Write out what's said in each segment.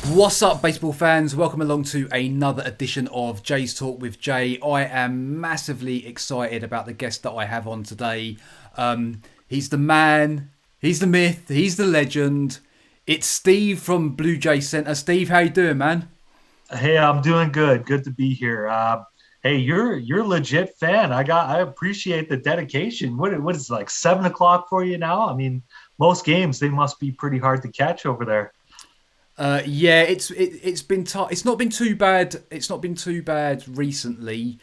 What's up, baseball fans? Welcome along to another edition of Jay's Talk with Jay. I am massively excited about the guest that I have on today. He's the man, he's the myth, he's the legend. It's Steve from Blue Jay Center. Steve, how you doing, man? Hey, I'm doing good. Good to be here. Hey, you're a legit fan. I appreciate the dedication. What is it, like 7 o'clock for you now? I mean, most games they must be pretty hard to catch over there. Yeah, it's been tough. It's not been too bad. It's not been too bad recently.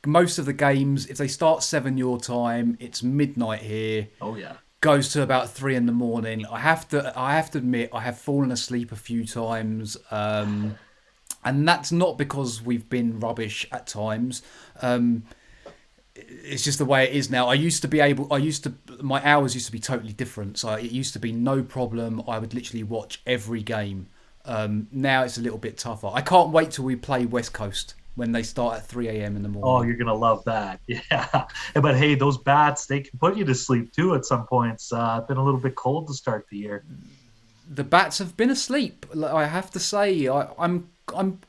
Most of the games, if they start 7 your time, it's midnight here. Oh yeah. Goes to about 3 in the morning. I have to admit, I have fallen asleep a few times, and that's not because we've been rubbish at times. It's just the way it is now. My hours used to be totally different. So it used to be no problem. I would literally watch every game. Now it's a little bit tougher. I can't wait till we play West Coast when they start at 3 a.m. in the Oh, morning. you're gonna love that. Yeah. But hey, those bats they can put you to sleep too at some points. Been a little bit cold to start the year. The bats have been asleep. I have to say, I'm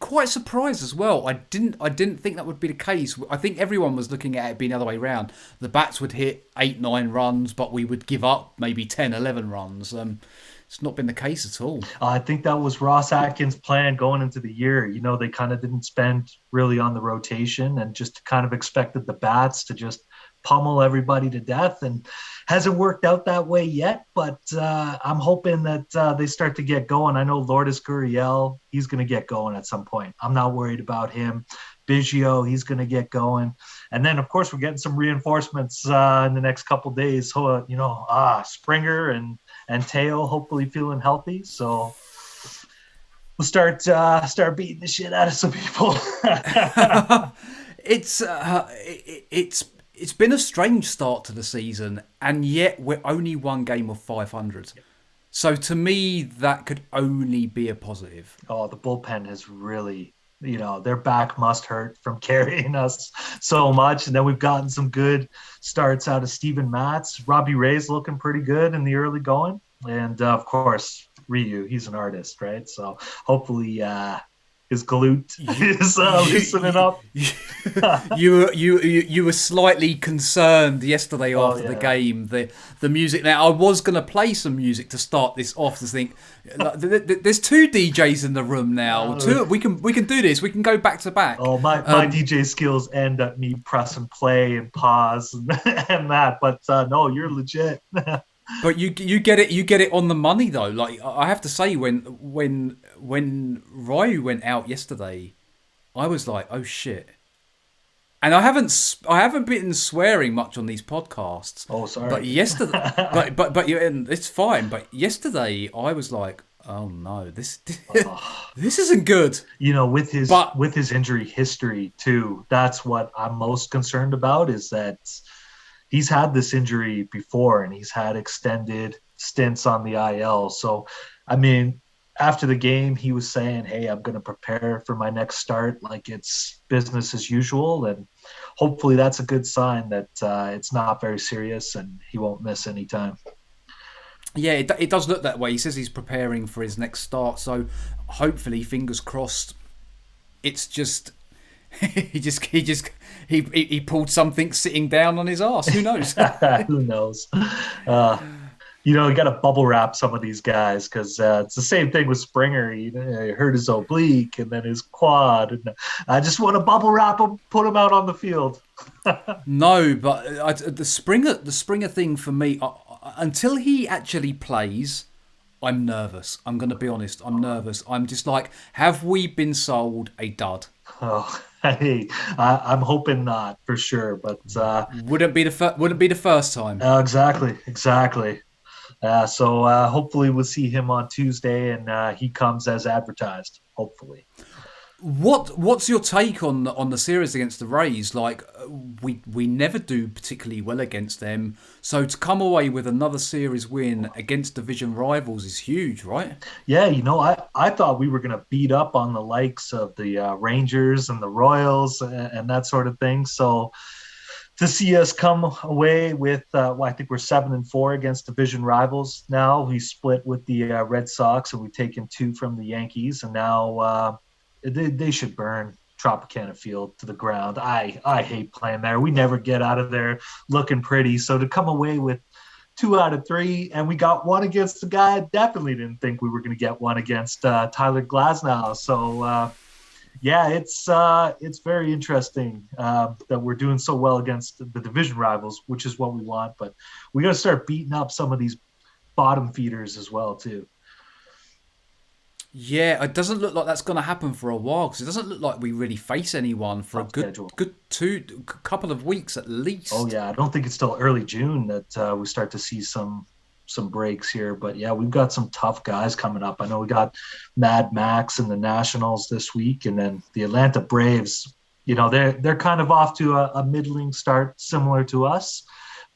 quite surprised as well. I didn't think that would be the case. I think everyone was looking at it being the other way around. The bats would hit 8, 9 runs, but we would give up maybe 10, 11 runs. It's not been the case at all. I think that was Ross Atkins' plan going into the year. You know, they kind of didn't spend really on the rotation and just kind of expected the bats to just pummel everybody to death. And hasn't worked out that way yet, but I'm hoping that they start to get going. I know Lourdes Gurriel, he's going to get going at some point. I'm not worried about him. Biggio, he's going to get going. And then, of course, we're getting some reinforcements in the next couple of days. So, Springer and Teo hopefully feeling healthy. So we'll start beating the shit out of some people. It's been a strange start to the season, and yet we're only one game of 500. So to me, that could only be a positive. Oh, the bullpen has really, their back must hurt from carrying us so much. And then we've gotten some good starts out of Steven Matz. Robbie Ray's looking pretty good in the early going. And of course, Ryu, he's an artist, right? So hopefully his glute is loosening up. You were slightly concerned yesterday Oh, after the yeah. game. The music. Now I was going to play some music to start this off. To think, like, there's two DJs in the room now. Two. We can do this. We can go back to back. Oh, my DJ skills end at me pressing play and pause and that. But no, you're legit. But you get it on the money though. Like I have to say, when Ryu went out yesterday, I was like, oh shit. And I haven't been swearing much on these podcasts. Oh, sorry. But yesterday, but yeah, and it's fine. But yesterday, I was like, oh no, this this isn't good. With his injury history too, that's what I'm most concerned about. Is that he's had this injury before and he's had extended stints on the IL. So, I mean, after the game, he was saying, hey, I'm going to prepare for my next start like it's business as usual. And hopefully that's a good sign that it's not very serious and he won't miss any time. Yeah, it does look that way. He says he's preparing for his next start. So hopefully, fingers crossed, it's just he pulled something sitting down on his ass. Who knows? Who knows? You got to bubble wrap some of these guys because it's the same thing with Springer. He hurt his oblique and then his quad. And I just want to bubble wrap him, put him out on the field. No, but the Springer thing for me, until he actually plays, I'm nervous. I'm going to be honest. I'm nervous. I'm just like, have we been sold a dud? Oh, hey, I'm hoping not for sure, but Wouldn't be the first time. exactly. So hopefully we'll see him on Tuesday, and he comes as advertised. Hopefully. What's your take on the series against the Rays? Like we never do particularly well against them, so to come away with another series win against division rivals is huge, right? Yeah, I thought we were going to beat up on the likes of the Rangers and the Royals and that sort of thing. So to see us come away with, well, I think we're 7-4 against division rivals now. We split with the Red Sox, and we've taken 2 from the Yankees, and now they should burn Tropicana Field to the ground. I hate playing there. We never get out of there looking pretty. So to come away with 2 out of 3, and we got one against the guy I definitely didn't think we were going to get one against, Tyler Glasnow. So yeah, it's very interesting that we're doing so well against the division rivals, which is what we want. But we got to start beating up some of these bottom feeders as well too. Yeah, it doesn't look like that's going to happen for a while because it doesn't look like we really face anyone for a Tough schedule. good couple of weeks at Oh least. yeah, I don't think it's till early June that we start to see some breaks here. But yeah, we've got some tough guys coming up. I know we got Mad Max and the Nationals this week, and then the Atlanta Braves. You know, they're kind of off to a middling start, similar to us.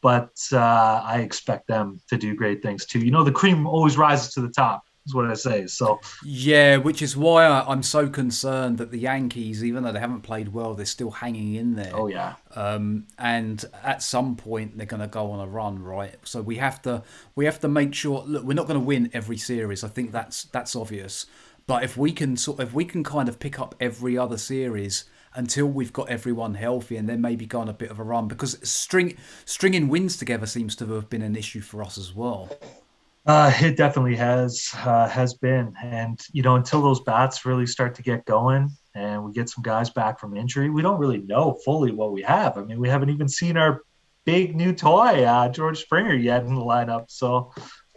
But I expect them to do great things too. You know, the cream always rises to the top, is what I say. So Yeah, which is why I'm so concerned that the Yankees, even though they haven't played well, they're still hanging in there. oh yeah, And at some point they're going to go on a run, right? So we have to make sure. Look, we're not going to win every series. I think that's obvious. But if we can kind of pick up every other series until we've got everyone healthy, and then maybe go on a bit of a run, because stringing wins together seems to have been an issue for us as well. it definitely has been. And you know, until those bats really start to get going and we get some guys back from injury, we don't really know fully what we have. I mean, we haven't even seen our big new toy, George Springer, yet in the lineup. So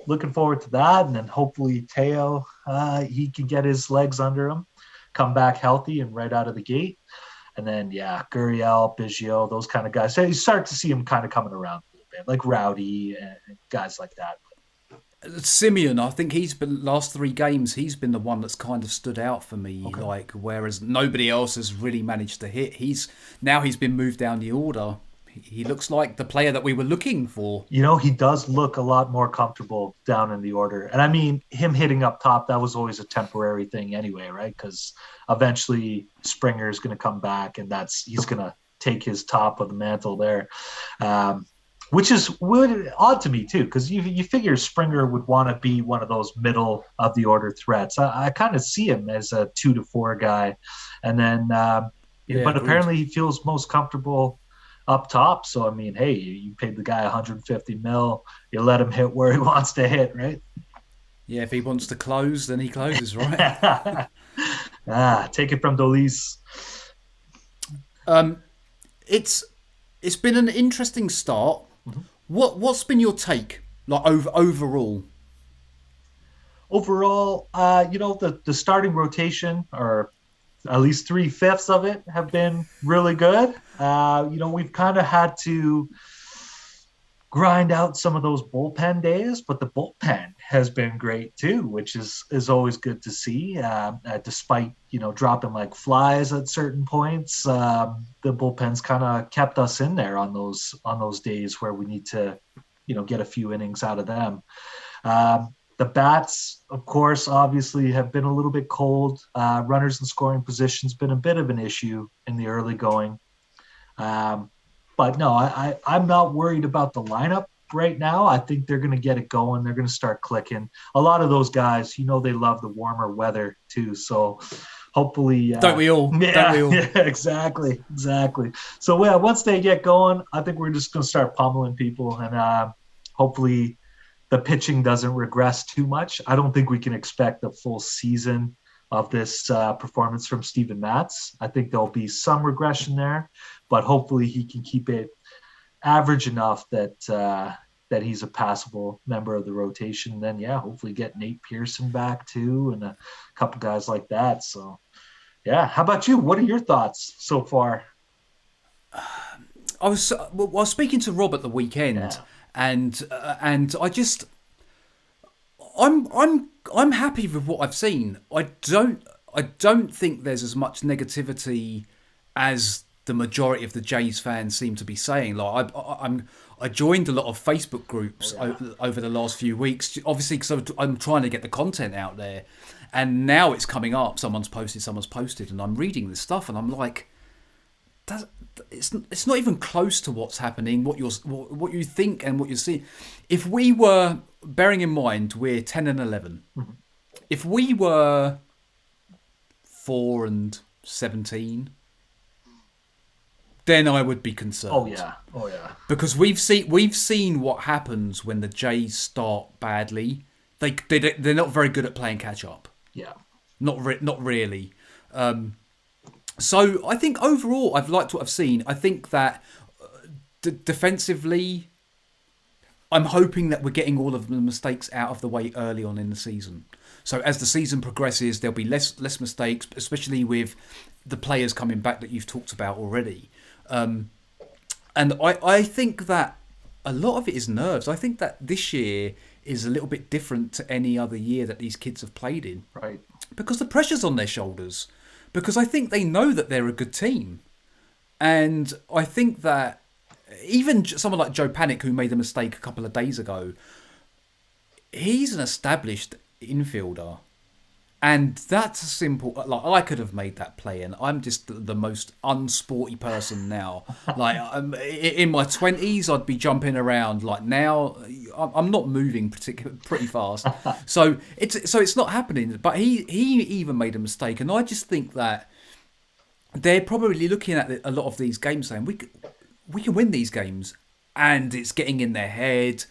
looking forward to that, and then hopefully Teo, he can get his legs under him, come back healthy and right out of the gate. And then yeah, Gurriel, Biggio, those kind of guys. So you start to see them kind of coming around a little bit, like Rowdy and guys like that. Simeon, I think he's been last 3 games. He's been the one that's kind of stood out for me. Okay. Like whereas nobody else has really managed to hit. He's been moved down the order. He looks like the player that we were looking for. You know, he does look a lot more comfortable down in the order. And I mean, him hitting up top, that was always a temporary thing anyway, right? Because eventually Springer is going to come back, and he's going to take his top of the mantle there. Which is odd to me too, because you figure Springer would want to be one of those middle of the order threats. I kind of see him as a 2 to 4 guy, and then Yeah, but agreed. apparently he feels most comfortable up top. So I mean, hey, you paid the guy 150 mil, you let him hit where he wants to hit, right? Yeah, if he wants to close, then he closes, right? Take it from Dolis. It's it's been an interesting start. What's been your take like overall? Overall, you know, the starting rotation, or at least 3/5 of it, have been really good. You know, we've kind of had to grind out some of those bullpen days, but the bullpen has been great too, which is always good to see. Despite, you know, dropping like flies at certain points, the bullpen's kind of kept us in there on those days where we need to, you know, get a few innings out of them. The bats, of course, obviously have been a little bit cold. Runners in scoring positions been a bit of an issue in the early going. Um, but no, I'm not worried about the lineup right now. I think they're going to get it going. They're going to start clicking. A lot of those guys, you know, they love the warmer weather too. So hopefully, Don't we all? Don't yeah, we all? yeah, exactly. So yeah, once they get going, I think we're just going to start pummeling people, and hopefully the pitching doesn't regress too much. I don't think we can expect a full season of this performance from Steven Matz. I think there'll be some regression there, but hopefully he can keep it average enough that he's a passable member of the rotation. And then, yeah, hopefully get Nate Pearson back too, and a couple guys like that. So, yeah. How about you? What are your thoughts so far? I was speaking to Rob at the Yeah. weekend, and I'm happy with what I've seen. I don't think there's as much negativity as the majority of the Jays fans seem to be saying. Like I joined a lot of Facebook groups over the last few weeks, obviously because I'm trying to get the content out there, and now it's coming up. Someone's posted, and I'm reading this stuff, and I'm like, That's, it's not even close to what's happening, what you think and what you see. If we were, bearing in mind we're 10 and 11, if we were 4 and 17, then I would be concerned. Oh yeah. Because we've seen what happens when the Jays start badly. They're not very good at playing catch up. Yeah. Not really. So I think overall, I've liked what I've seen. I think that defensively, I'm hoping that we're getting all of the mistakes out of the way early on in the season. So as the season progresses, there'll be less mistakes, especially with the players coming back that you've talked about already. And I think that a lot of it is nerves. I think that this year is a little bit different to any other year that these kids have played in. Right. Because the pressure's on their shoulders. Because I think they know that they're a good team. And I think that even someone like Joe Panic, who made the mistake a couple of days ago, he's an established infielder. And that's a simple... Like, I could have made that play, and I'm just the most unsporty person now. Like, in my 20s, I'd be jumping around. Like, now, I'm not moving pretty fast. So it's not happening. But he even made a mistake. And I just think that they're probably looking at a lot of these games saying, we can win these games. And it's getting in their head.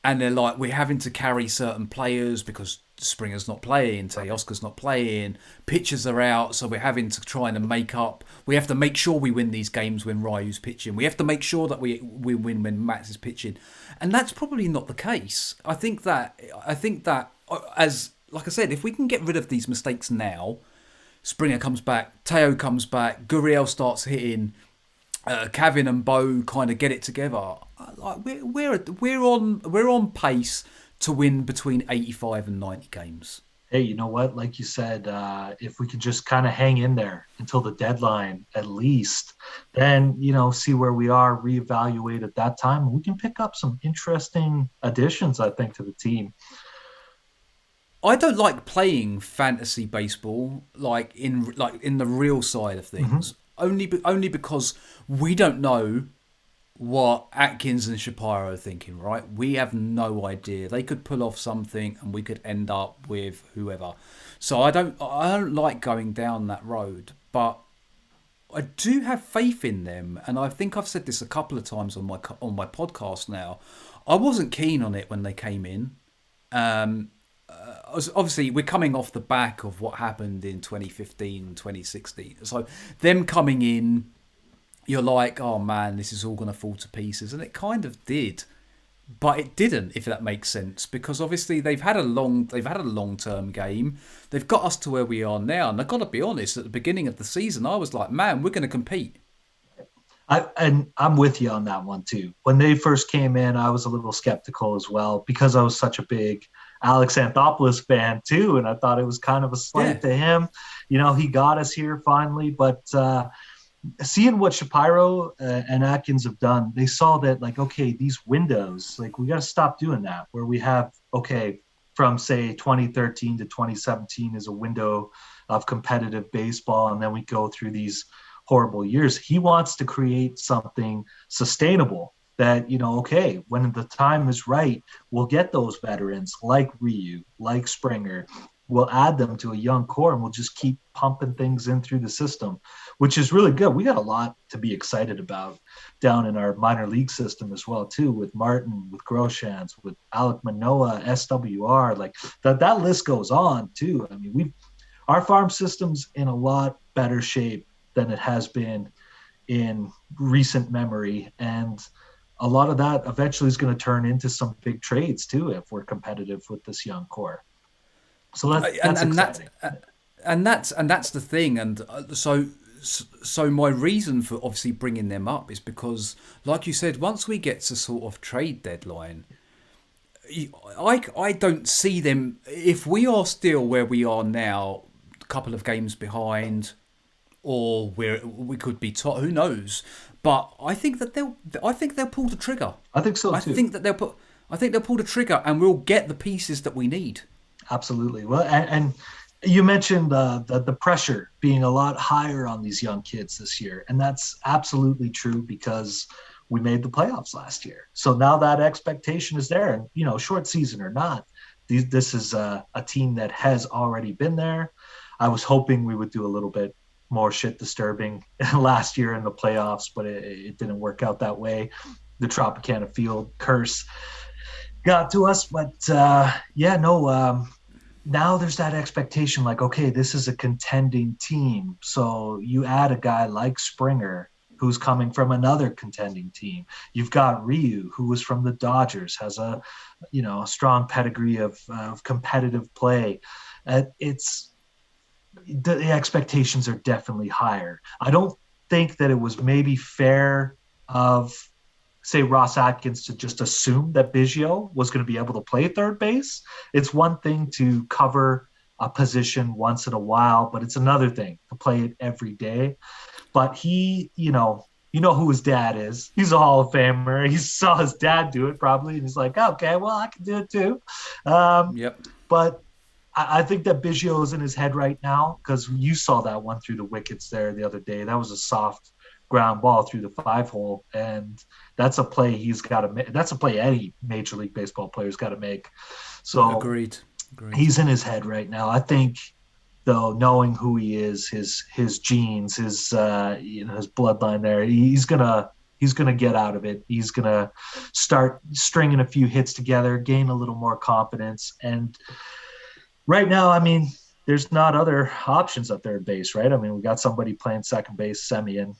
And they're like, we're having to carry certain players because Springer's not playing, Teoscar's not playing, pitchers are out, so we're having to try and make up. We have to make sure we win these games when Ryu's pitching. We have to make sure that we win when Max is pitching. And that's probably not the case. I think that as like I said, if we can get rid of these mistakes now, Springer comes back, Teo comes back, Gurriel starts hitting, Kevin and Bo kind of get it together. Like we're on pace to win between 85 and 90 games. Hey, you know what? Like you said, if we could just kind of hang in there until the deadline at least, then, see where we are, reevaluate at that time. We can pick up some interesting additions, I think, to the team. I don't like playing fantasy baseball like in the real side of things. Only because we don't know what Atkins and Shapiro are thinking, right? We have no idea. They could pull off something and we could end up with whoever. So I don't like going down that road, but I do have faith in them, and I think I've said this a couple of times on my podcast now. I wasn't keen on it when they came in. Obviously, we're coming off the back of what happened in 2015, 2016. So them coming in, you're like, oh man, this is all going to fall to pieces. And it kind of did. But it didn't, if that makes sense. Because obviously they've had a long-term game. They've got us to where we are now. And I've got to be honest, at the beginning of the season, I was like, man, we're going to compete. I'm with you on that one too. When they first came in, I was a little skeptical as well because I was such a big Alex Anthopoulos fan too, and I thought it was kind of a slight to him. He got us here finally, but seeing what Shapiro and Atkins have done, they saw that, like, okay, these windows, like, we got to stop doing that, where we have, okay, from say 2013 to 2017 is a window of competitive baseball, and then we go through these horrible years. He wants to create something sustainable that, okay, when the time is right, we'll get those veterans like Ryu, like Springer. We'll add them to a young core, and we'll just keep pumping things in through the system, which is really good. We got a lot to be excited about down in our minor league system as well, too, with Martin, with Groshans, with Alec Manoah, SWR. Like that list goes on, too. I mean, our farm system's in a lot better shape than it has been in recent memory. And a lot of that eventually is going to turn into some big trades too, if we're competitive with this young core. So that's exciting. That's the thing. And so my reason for obviously bringing them up is because, like you said, once we get to sort of trade deadline, I don't see them, if we are still where we are now, a couple of games behind, or we could be top. Who knows? But I think they'll pull the trigger. I think so too. I think they'll pull the trigger, and we'll get the pieces that we need. Absolutely. Well, and You mentioned the pressure being a lot higher on these young kids this year, and that's absolutely true because we made the playoffs last year. So now that expectation is there, and short season or not, this is a team that has already been there. I was hoping we would do a little bit more shit disturbing last year in the playoffs, but it didn't work out that way. The Tropicana Field curse got to us, but yeah, no. Now there's that expectation like, okay, this is a contending team. So you add a guy like Springer, who's coming from another contending team. You've got Ryu, who was from the Dodgers, has a strong pedigree of competitive play. It's the expectations are definitely higher. I don't think that it was maybe fair of say Ross Atkins to just assume that Biggio was going to be able to play third base. It's one thing to cover a position once in a while, but it's another thing to play it every day. But he, who his dad is. He's a Hall of Famer. He saw his dad do it probably, and he's like, okay, well, I can do it too. Um, Yep. but I think that Biggio is in his head right now because you saw that one through the wickets there the other day. That was a soft ground ball through the 5 hole, and that's a play he's got to make. That's a play any Major League Baseball player's got to make. So Agreed. Agreed. he's in his head right now. I think, though, knowing who he is, his genes, his bloodline there, he's gonna get out of it. He's gonna start stringing a few hits together, gain a little more confidence, and right now, I mean, there's not other options at third base, right? I mean, we got somebody playing second base, Semien,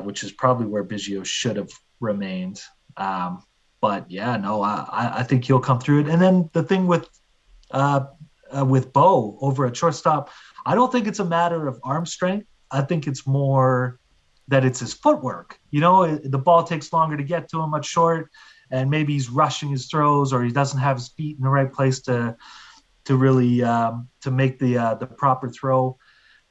which is probably where Biggio should have remained. But yeah, no, I think he'll come through it. And then the thing with Bo over at shortstop, I don't think it's a matter of arm strength. I think it's more that it's his footwork. The ball takes longer to get to him at short, and maybe he's rushing his throws or he doesn't have his feet in the right place to really to make the proper throw.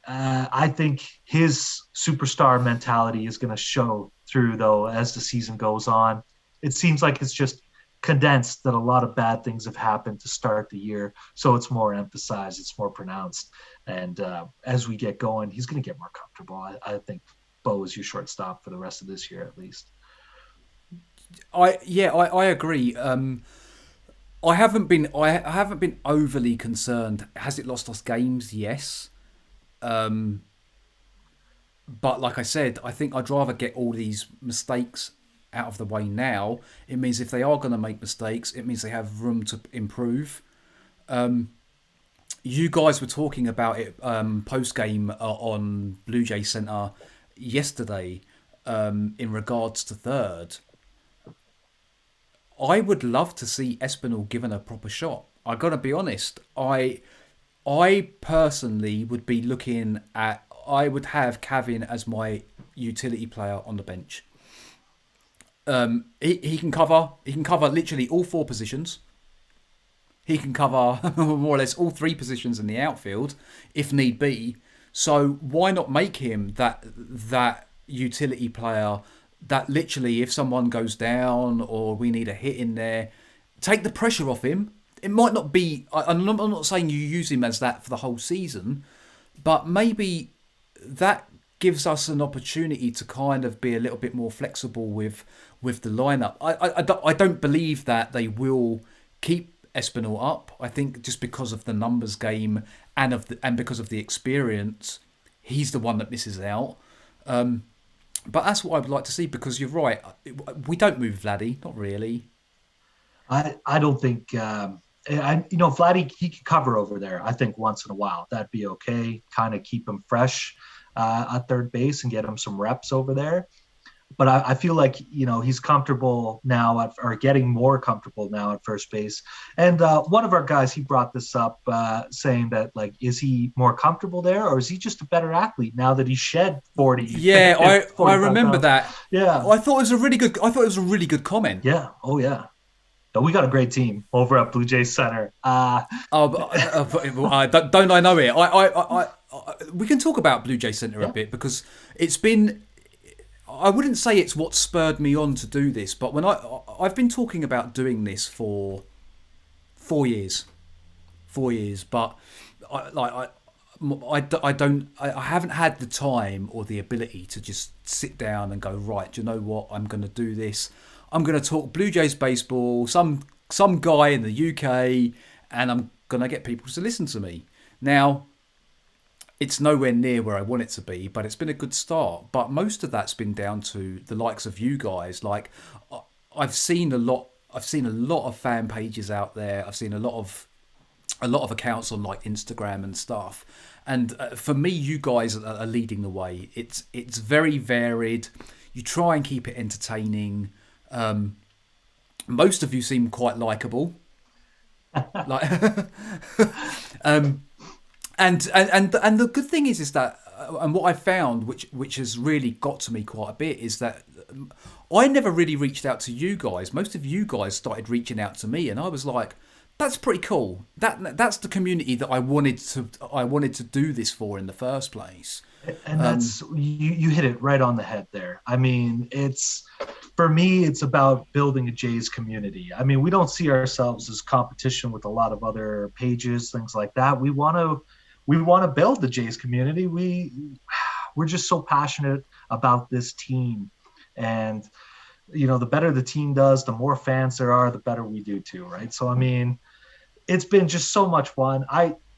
I think his superstar mentality is going to show through though as the season goes on. It seems like it's just condensed that a lot of bad things have happened to start the year, so it's more emphasized, it's more pronounced, and as we get going, he's going to get more comfortable. I think Bo is your shortstop for the rest of this year at least. I agree. I haven't been overly concerned. Has it lost us games? Yes. But like I said, I think I'd rather get all these mistakes out of the way now. It means if they are going to make mistakes, it means they have room to improve. You guys were talking about it post game on Blue Jay Center yesterday in regards to third. I would love to see Espinal given a proper shot. I gotta be honest. I personally would be looking at. I would have Kevin as my utility player on the bench. He can cover. He can cover literally all four positions. He can cover more or less all three positions in the outfield if need be. So why not make him that utility player that literally if someone goes down or we need a hit in there, take the pressure off him. It might not be, I'm not saying you use him as that for the whole season, but maybe that gives us an opportunity to kind of be a little bit more flexible with the lineup. I don't believe that they will keep Espinal up. I think just because of the numbers game and because of the experience, he's the one that misses out. But that's what I would like to see because you're right. We don't move Vladdy, not really. I don't think Vladdy, he could cover over there. I think once in a while that'd be okay. Kind of keep him fresh at third base and get him some reps over there. But I feel like he's comfortable now or getting more comfortable now at first base. And one of our guys, he brought this up, saying that like, is he more comfortable there, or is he just a better athlete now that he shed 40? Yeah, I remember pounds? that. Yeah, I thought it was a really good. I thought it was a really good comment. yeah, oh yeah. But we got a great team over at Blue Jays Center. Don't I know it? We can talk about Blue Jay Center a bit because it's been. I wouldn't say it's what spurred me on to do this, but when I've been talking about doing this for 4 years, but I haven't had the time or the ability to just sit down and go, right, do you know what, I'm going to do this. I'm going to talk Blue Jays baseball, some guy in the UK, and I'm going to get people to listen to me. Now, it's nowhere near where I want it to be, but it's been a good start. But most of that's been down to the likes of you guys. Like, I've seen a lot. I've seen a lot of fan pages out there. I've seen a lot of accounts on like Instagram and stuff. And for me, you guys are leading the way. It's very varied. You try and keep it entertaining. Most of you seem quite likable. Like, and the good thing is that, and what I found, which has really got to me quite a bit, is that I never really reached out to you guys. Most of you guys started reaching out to me, and I was like, that's pretty cool. That's the community that I wanted to do this for in the first place. And that's you hit it right on the head there. I mean, for me, it's about building a Jays community. I mean, we don't see ourselves as competition with a lot of other pages, things like that. We want to build the Jays community. We're just so passionate about this team, and the better the team does, the more fans there are, the better we do too, right? So I mean, it's been just so much fun.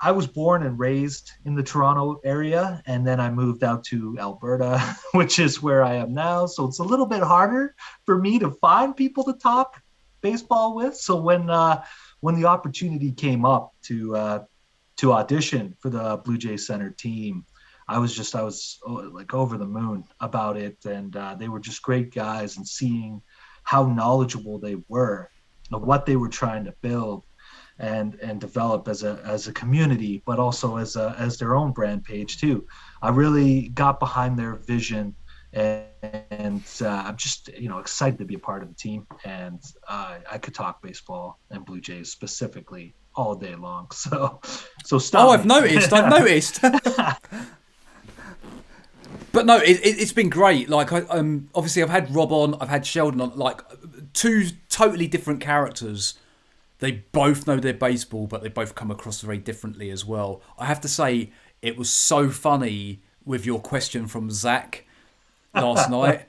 I was born and raised in the Toronto area, and then I moved out to Alberta, which is where I am now. So it's a little bit harder for me to find people to talk baseball with. So when the opportunity came up to audition for the Blue Jays Center team, I was like over the moon about it, and they were just great guys, and seeing how knowledgeable they were of what they were trying to build and develop as a community, but also as their own brand page too. I really got behind their vision, and I'm just excited to be a part of the team, and I could talk baseball and Blue Jays specifically all day long. So stop. Oh, I've noticed. But no, it's been great. Like, obviously I've had Rob on, I've had Sheldon on, like two totally different characters. They both know their baseball, but they both come across very differently as well. I have to say, it was so funny with your question from Zach last night.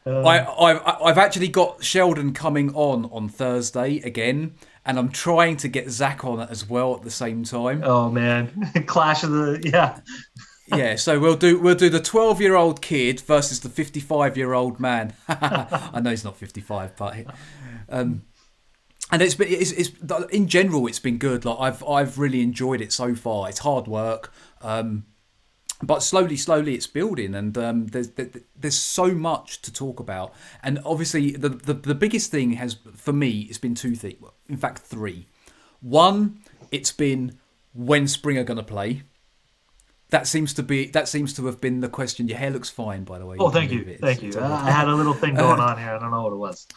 I've actually got Sheldon coming on Thursday again, and I'm trying to get Zach on it as well at the same time. Oh man, clash of the Yeah, so we'll do the 12-year-old kid versus the 55-year-old man. I know he's not 55, but and it's in general it's been good. Like I've really enjoyed it so far. It's hard work, but slowly it's building, and there's so much to talk about. And obviously the biggest thing has for me it's been two things. In fact, three. One, it's been when Springer going to play. That seems to have been the question. Your hair looks fine, by the way. Oh, thank you. I had a little thing going on here. I don't know what it was.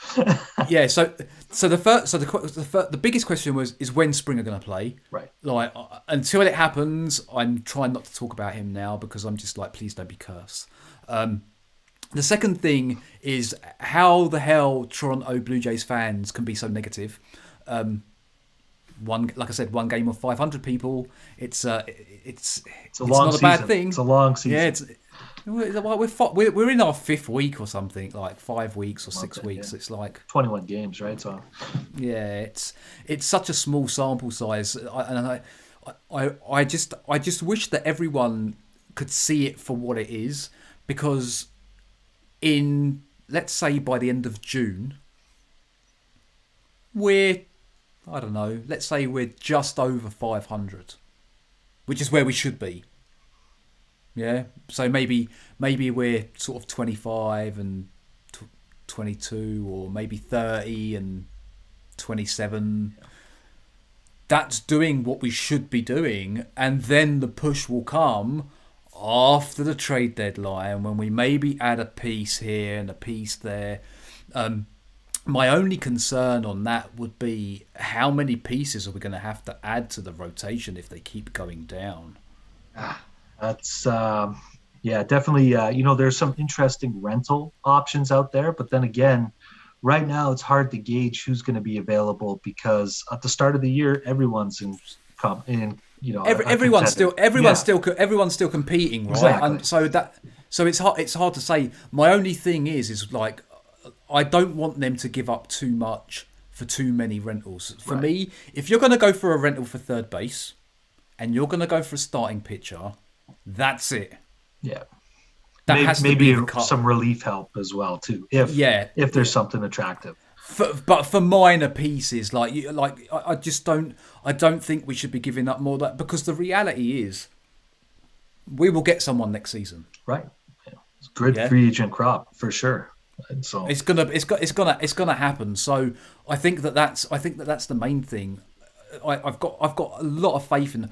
Yeah. So the biggest question is when Springer going to play? Right. Like until it happens, I'm trying not to talk about him now because I'm just like, please don't be cursed. The second thing is how the hell Toronto Blue Jays fans can be so negative. Like I said, one game of 500 people. It's not a bad thing. It's a long season. Yeah, we're in our fifth week or something, like 5 weeks or 6 weeks. Yeah. It's like 21 games, right? So yeah, it's such a small sample size, and I just wish that everyone could see it for what it is, because let's say by the end of June, let's say we're just over 500, which is where we should be. Yeah, so maybe we're sort of 25 and 22, or maybe 30 and 27. That's doing what we should be doing, and then the push will come after the trade deadline when we maybe add a piece here and a piece there. My only concern on that would be how many pieces are we going to have to add to the rotation if they keep going down? That's definitely. There's some interesting rental options out there, but then again, right now it's hard to gauge who's going to be available because at the start of the year, everyone's in a contender. Everyone's still competing, right? Exactly. And so it's hard to say. My only thing is like I don't want them to give up too much for too many rentals. For me, if you're going to go for a rental for third base and you're going to go for a starting pitcher, that's it. Yeah. That has to be the cut. Some relief help as well too, if there's something attractive. But for minor pieces, I just don't. I don't think we should be giving up more of that, because the reality is, we will get someone next season. Right. Yeah. It's a good free agent crop for sure. And so it's gonna happen. So I think that's the main thing. I've got a lot of faith in.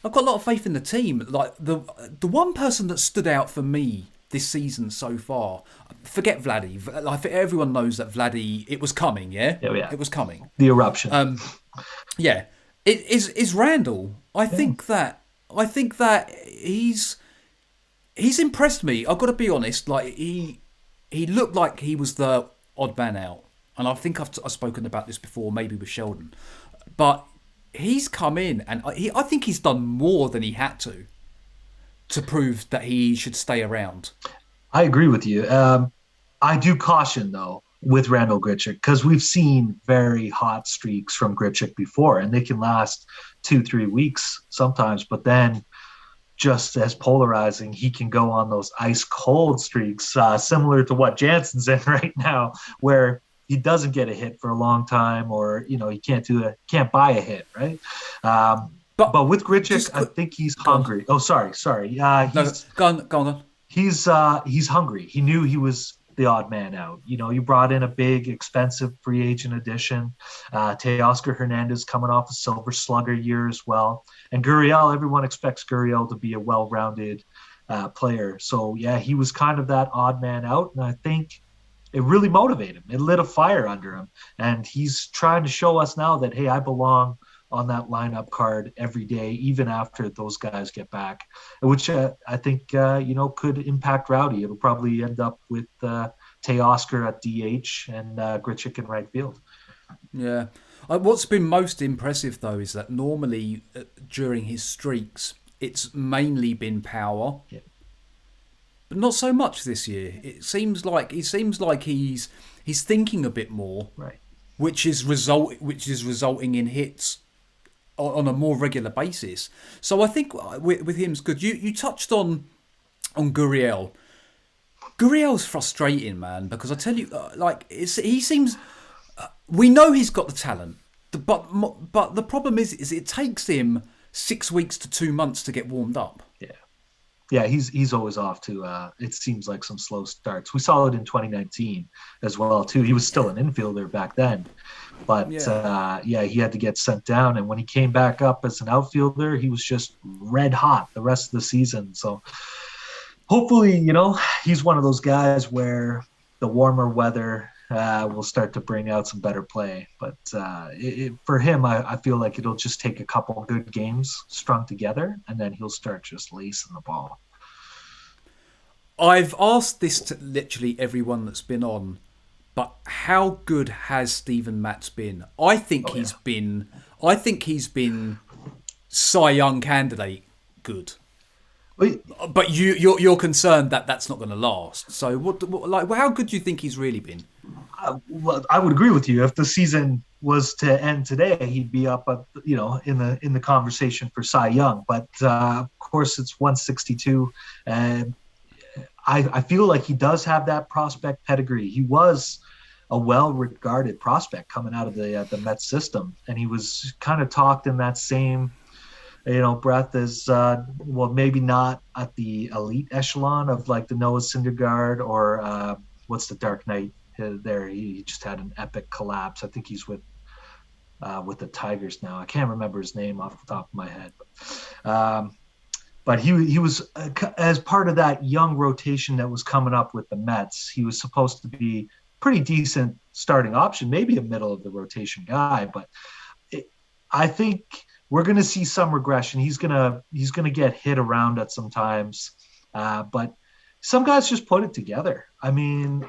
I've got a lot of faith in the team. Like the one person that stood out for me this season so far, forget Vladdy. I think everyone knows that Vladdy, it was coming, yeah? It was coming. The eruption. Yeah. It is Randall. I think that he's impressed me. I've got to be honest. Like he looked like he was the odd man out. And I think I've spoken about this before, maybe with Sheldon. But he's come in and I think he's done more than he had to prove that he should stay around. I agree with you. I do caution, though, with Randall Grichuk, because we've seen very hot streaks from Grichuk before, and they can last 2-3 weeks sometimes, but then just as polarizing, he can go on those ice cold streaks, similar to what Jansen's in right now, where he doesn't get a hit for a long time, or he can't buy a hit, right? But with Grichuk, I think he's hungry. Oh, sorry. Go on. He's hungry. He knew he was the odd man out. You brought in a big, expensive free agent addition. Teoscar Hernandez coming off a Silver Slugger year as well. And Gurriel, everyone expects Gurriel to be a well-rounded player. So, yeah, he was kind of that odd man out. And I think it really motivated him. It lit a fire under him. And he's trying to show us now that, hey, I belong on that lineup card every day, even after those guys get back, which I think, could impact Rowdy. It'll probably end up with Teoscar at DH and Grichuk in right field. Yeah. What's been most impressive, though, is that normally during his streaks, it's mainly been power. Yeah. But not so much this year. It seems like he's thinking a bit more, right? Which is resulting in hits on a more regular basis. So I think with him's good. You touched on Gurriel. Gurriel's frustrating, man, because I tell you, he seems. We know he's got the talent, but the problem is it takes him 6 weeks to 2 months to get warmed up. Yeah, he's always off to. It seems like some slow starts. We saw it in 2019 as well too. He was still an infielder back then. But he had to get sent down. And when he came back up as an outfielder, he was just red hot the rest of the season. So hopefully, he's one of those guys where the warmer weather will start to bring out some better play. But for him, I feel like it'll just take a couple of good games strung together, and then he'll start just lacing the ball. I've asked this to literally everyone that's been on, but how good has Steven Matz been? I think he's been Cy Young candidate good. But you're concerned that that's not going to last. So how good do you think he's really been? Well, I would agree with you. If the season was to end today, he'd be up, in the conversation for Cy Young. But of course, it's 162, and I feel like he does have that prospect pedigree. He was a well-regarded prospect coming out of the Mets system, and he was kind of talked in that same breath as maybe not at the elite echelon of like the Noah Syndergaard or what's the Dark Knight there. He just had an epic collapse. I think he's with the Tigers now. I can't remember his name off the top of my head. But he was as part of that young rotation that was coming up with the Mets. He was supposed to be pretty decent starting option, maybe a middle of the rotation guy. But I think we're going to see some regression. He's gonna get hit around at some times, but some guys just put it together. I mean,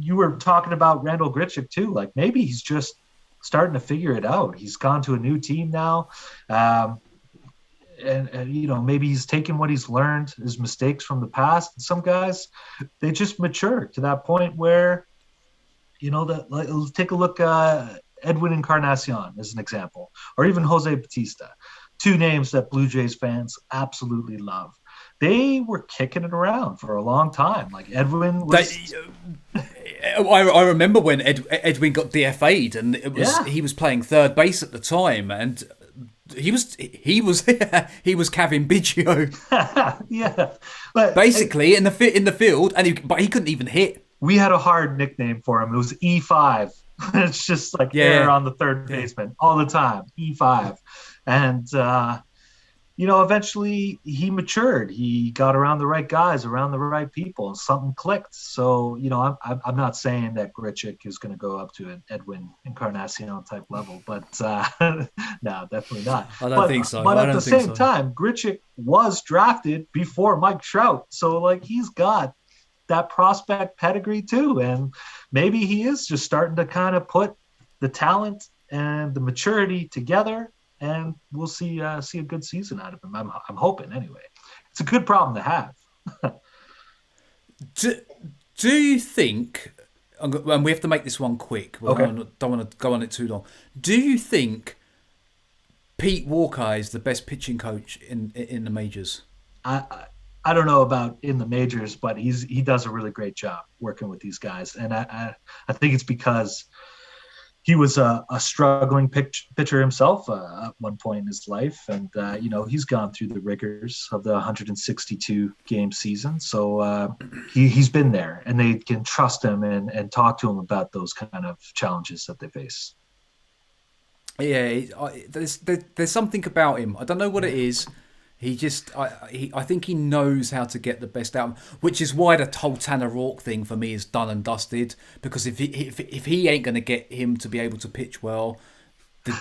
you were talking about Randall Grichuk too. Like maybe he's just starting to figure it out. He's gone to a new team now. and maybe he's taken what he's learned, his mistakes from the past. And some guys, they just mature to that point where that. Like, let's take a look. Edwin Encarnacion as an example, or even Jose Batista, two names that Blue Jays fans absolutely love. They were kicking it around for a long time. Like Edwin was. I remember when Edwin got DFA'd, and he was playing third base at the time, and he was he was Kevin Biggio. Yeah, but basically in the field, but he couldn't even hit. We had a hard nickname for him. It was E5. It's just like air on the third baseman all the time. E5, and eventually he matured. He got around the right guys, around the right people, and something clicked. So, I'm not saying that Grichuk is going to go up to an Edwin Encarnacion type level, but no, definitely not. I don't think so. But at the same time, Grichuk was drafted before Mike Trout. So, like, he's got that prospect pedigree too. And maybe he is just starting to kind of put the talent and the maturity together, and we'll see a good season out of him. I'm hoping anyway. It's a good problem to have. Do you think, and we have to make this one quick, okay. I don't want to go on it too long. Do you think Pete Walker is the best pitching coach in the majors? I don't know about in the majors, but he does a really great job working with these guys. And I think it's because he was a struggling pitcher himself at one point in his life. And, he's gone through the rigors of the 162 game season. So he's been there, and they can trust him and talk to him about those kind of challenges that they face. Yeah, there's something about him. I don't know what it is. He just, I think he knows how to get the best out of him, which is why the whole Tanner Rourke thing for me is done and dusted. Because if he ain't going to get him to be able to pitch well,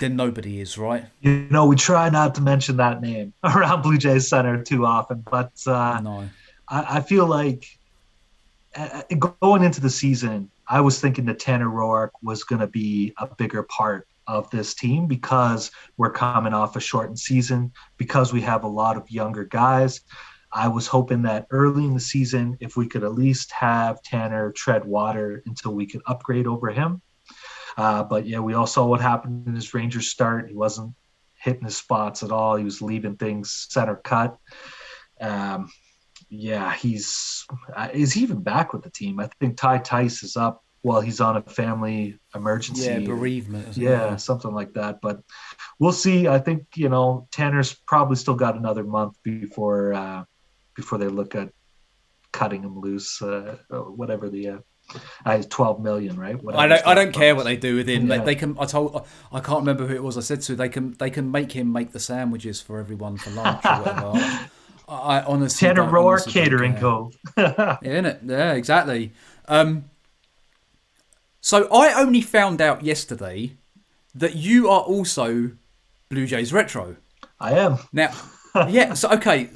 then nobody is, right? We try not to mention that name around Blue Jays Center too often, but no. I feel like going into the season, I was thinking that Tanner Rourke was going to be a bigger part of this team because we're coming off a shortened season, because we have a lot of younger guys. I was hoping that early in the season, if we could at least have Tanner tread water until we could upgrade over him. But yeah, we all saw what happened in his Rangers start. He wasn't hitting his spots at all. He was leaving things center cut. Is he even back with the team? I think Ty Tice is up while he's on a family emergency. Yeah, bereavement. Something like that. But we'll see. I think, Tanner's probably still got another month before they look at cutting him loose, whatever the 12 million, right? I don't care what they do with him. Yeah. They can. I can't remember who it was I said to. They can make him make the sandwiches for everyone for lunch or whatever. I honestly Tanner Roark Catering Co. Isn't it? Yeah, exactly. So I only found out yesterday that you are also Blue Jays Retro. I am. Now, yeah. So I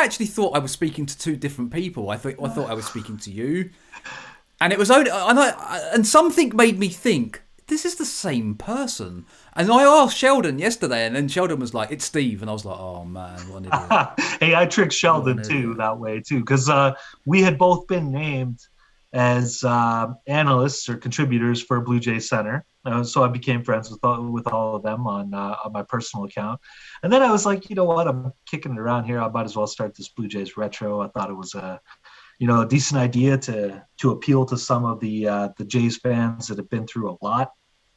actually thought I was speaking to two different people. I thought I was speaking to you, and it was only and something made me think this is the same person. And I asked Sheldon yesterday, and then Sheldon was like, "It's Steve," and I was like, "Oh man, what an idiot!" Hey, I tricked Sheldon too that way too, because we had both been named as analysts or contributors for Blue Jays Center. So I became friends with all of them on my personal account. And then I was like, you know what? I'm kicking it around here. I might as well start this Blue Jays Retro. I thought it was a decent idea to appeal to some of the Jays fans that have been through a lot.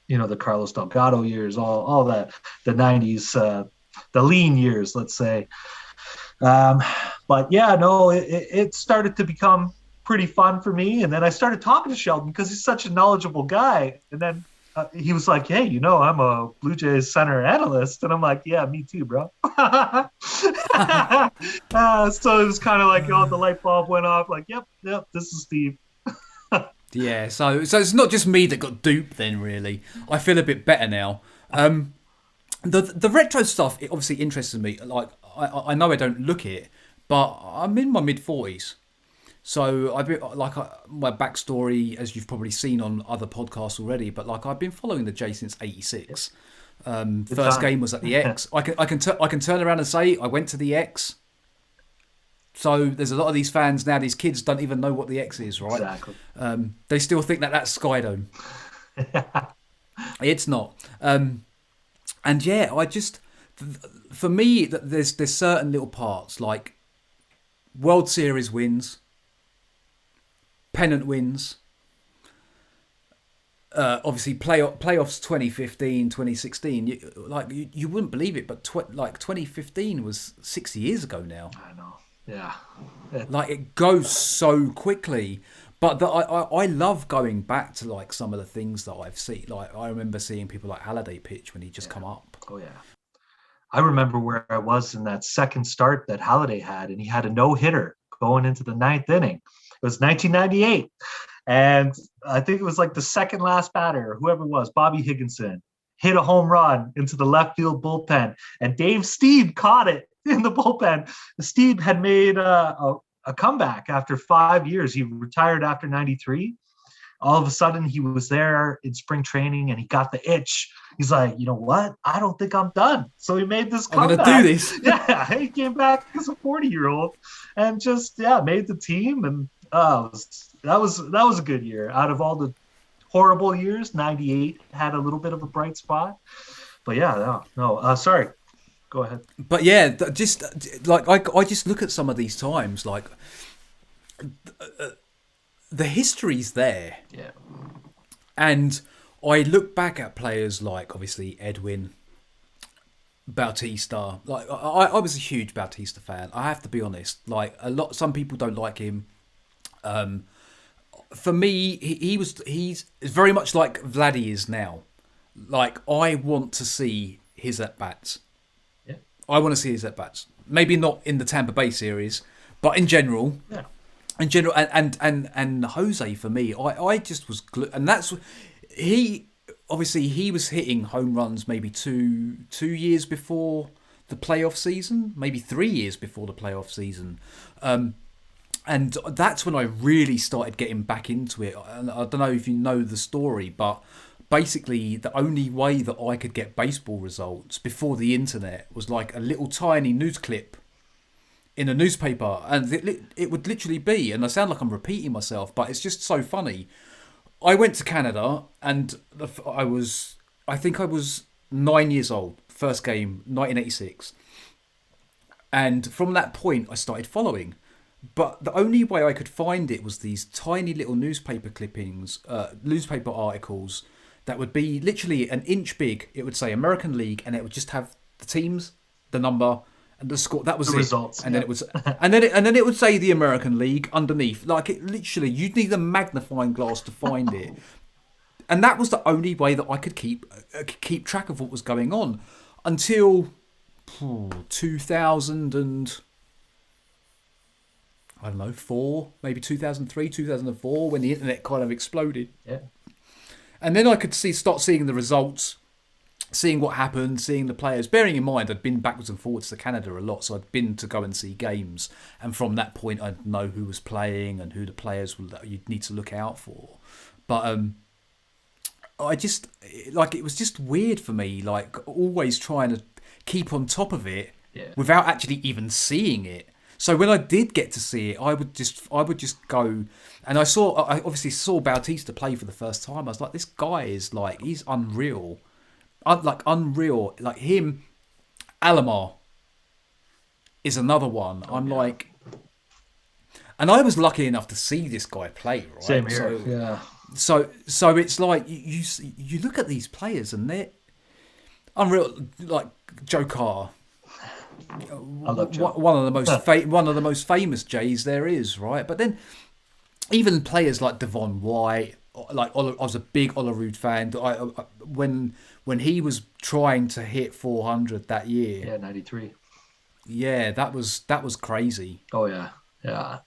The Carlos Delgado years, all the 90s, the lean years, let's say. But yeah, no, it started to become pretty fun for me. And then I started talking to Sheldon because he's such a knowledgeable guy. And then he was like, hey, I'm a Blue Jays Center analyst. And I'm like, yeah, me too, bro. So it was kind of like, the light bulb went off. Like, yep, this is Steve. Yeah, so it's not just me that got duped then, really. I feel a bit better now. The retro stuff, it obviously interests me. Like, I know I don't look it, but I'm in my mid-40s. So I've been my backstory, as you've probably seen on other podcasts already, but I've been following the Jays since '86. Good First time. game was at the X. I can turn around and say I went to the X. So there's a lot of these fans now. These kids don't even know what the X is, right? Exactly. They still think that that's Skydome. It's not. And yeah, for me, there's certain little parts like World Series wins, pennant wins. Obviously, playoffs 2015, 2016. You wouldn't believe it, but 2015 was 6 years ago now. I know. Yeah. Like it goes so quickly. But I love going back to like some of the things that I've seen. Like I remember seeing people like Halliday pitch when he just come up. Oh yeah. I remember where I was in that second start that Halliday had, and he had a no-hitter going into the ninth inning. It was 1998. And I think it was like the second last batter, whoever it was, Bobby Higginson, hit a home run into the left field bullpen. And Dave Steed caught it in the bullpen. Steed had made a comeback after 5 years. He retired after 93. All of a sudden, he was there in spring training and he got the itch. He's like, you know what? I don't think I'm done. So he made this comeback. I'm going to do this. Yeah, he came back as a 40-year-old and just, made the team. And that was a good year. Out of all the horrible years, 98 had a little bit of a bright spot. But yeah, no. Sorry. Go ahead. But yeah, just like I just look at some of these times, like the history's there. Yeah. And I look back at players like obviously Edwin, Bautista. Like I was a huge Bautista fan. I have to be honest. Like some people don't like him. For me, he's very much like Vladdy is now. Like I want to see his at bats. Yeah. I want to see his at bats. Maybe not in the Tampa Bay series, but in general. Yeah. In general, and Jose for me, I just was, and that's he was hitting home runs maybe two years before the playoff season, maybe 3 years before the playoff season, and that's when I really started getting back into it. And I don't know if you know the story, but basically the only way that I could get baseball results before the internet was like a little tiny news clip in a newspaper, and it would literally be, and I sound like I'm repeating myself, but it's just so funny. I went to Canada, and I think I was 9 years old, first game, 1986. And from that point, I started following. But the only way I could find it was these tiny little newspaper clippings, newspaper articles that would be literally an inch big. It would say American League, and it would just have the teams, the number, and the score. That was the it. Results, and then it was, and then it would say the American League underneath. Like it literally, you'd need a magnifying glass to find it. And that was the only way that I could keep track of what was going on until 2000 and I don't know, 4, maybe 2003, 2004, when the internet kind of exploded. Yeah. And then I could start seeing the results, seeing what happened, seeing the players. Bearing in mind, I'd been backwards and forwards to Canada a lot, so I'd been to go and see games. And from that point, I'd know who was playing and who the players that you'd need to look out for. But I just, like, it was just weird for me, like, always trying to keep on top of it without actually even seeing it. So when I did get to see it, I would just go, and I obviously saw Bautista play for the first time. I was like, this guy is like, he's unreal. Unreal. Like him, Alomar is another one. Like, and I was lucky enough to see this guy play, right? Same here. So it's like you look at these players and they're unreal. Like Joe Carr, I love Joe. one of the most famous Jays there is, right? But then even players like Devon White, like I was a big Olerud fan. When he was trying to hit 400 that year, 93. Yeah, that was crazy. Oh yeah.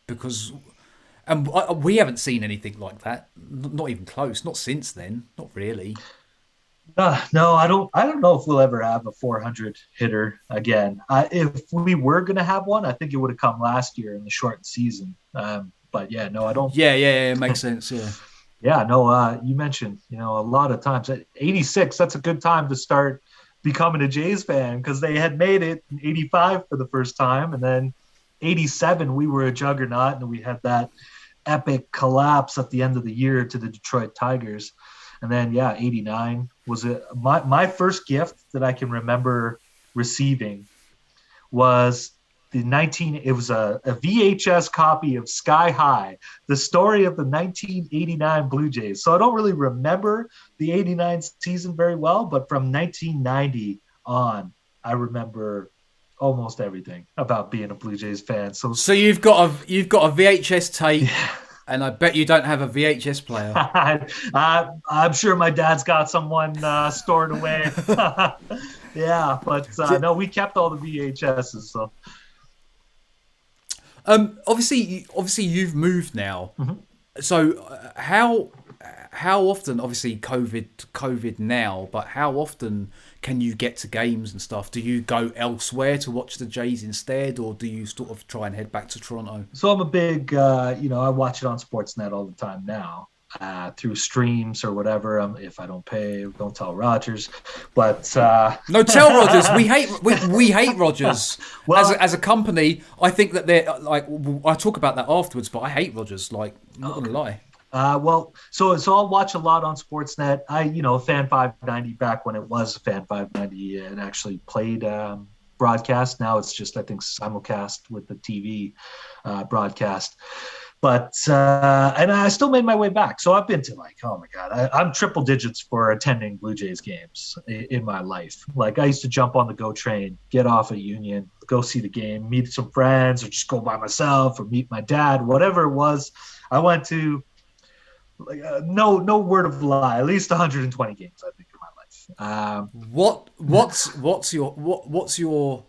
Because. And we haven't seen anything like that. Not even close. Not since then. Not really. No, I don't know if we'll ever have a 400 hitter again. If we were going to have one, I think it would have come last year in the shortened season. But yeah, no, I don't. Yeah, it makes sense. Yeah. Yeah, no. You mentioned, a lot of times at 86. That's a good time to start becoming a Jays fan because they had made it in '85 for the first time, and then '87 we were a juggernaut, and we had that epic collapse at the end of the year to the Detroit Tigers. And then, yeah, '89 was my first gift that I can remember receiving was it was a VHS copy of Sky High, the story of the 1989 Blue Jays. So I don't really remember the '89 season very well, but from 1990 on, I remember almost everything about being a Blue Jays fan. So you've got a VHS tape, and I bet you don't have a VHS player. I'm sure my dad's got someone stored away. Yeah, but no, we kept all the VHSs. So. Obviously, you've moved now. Mm-hmm. So how often? Obviously, COVID now, but how often can you get to games and stuff? Do you go elsewhere to watch the Jays instead, or do you sort of try and head back to Toronto? So I'm a big, I watch it on Sportsnet all the time now. Through streams or whatever. If I don't pay, don't tell Rogers. But no, tell Rogers. We hate Rogers. Well, as a company, I think that they're like. I talk about that afterwards, but I hate Rogers. Like, not gonna lie. So I'll watch a lot on Sportsnet. Fan 590 back when it was Fan 590 and actually played broadcast. Now it's just, I think, simulcast with the TV broadcast. But and I still made my way back. So I've been to oh my God, I'm triple digits for attending Blue Jays games in my life. Like I used to jump on the GO train, get off at Union, go see the game, meet some friends, or just go by myself or meet my dad, whatever it was. I went to no word of lie, at least 120 games, I think, in my life. What's your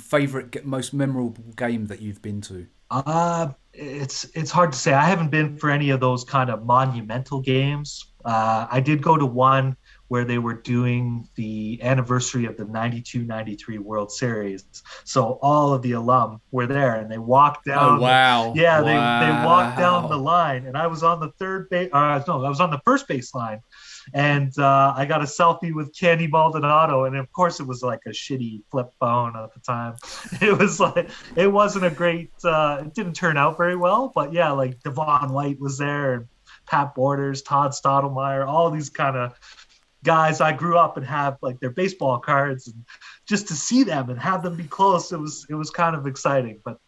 favorite, most memorable game that you've been to? It's hard to say. I haven't been for any of those kind of monumental games. I did go to one where they were doing the anniversary of the 92-93 World Series. So all of the alum were there, and they walked down. Oh, wow. They walked down the line, and I was on the I was on the first base line. And I got a selfie with Candy Maldonado, and of course it was like a shitty flip phone at the time. It was like, it wasn't a great, it didn't turn out very well, but yeah, like Devon White was there, and Pat Borders, Todd Stottlemyre, all these kind of guys I grew up and have like their baseball cards, and just to see them and have them be close, it was kind of exciting. But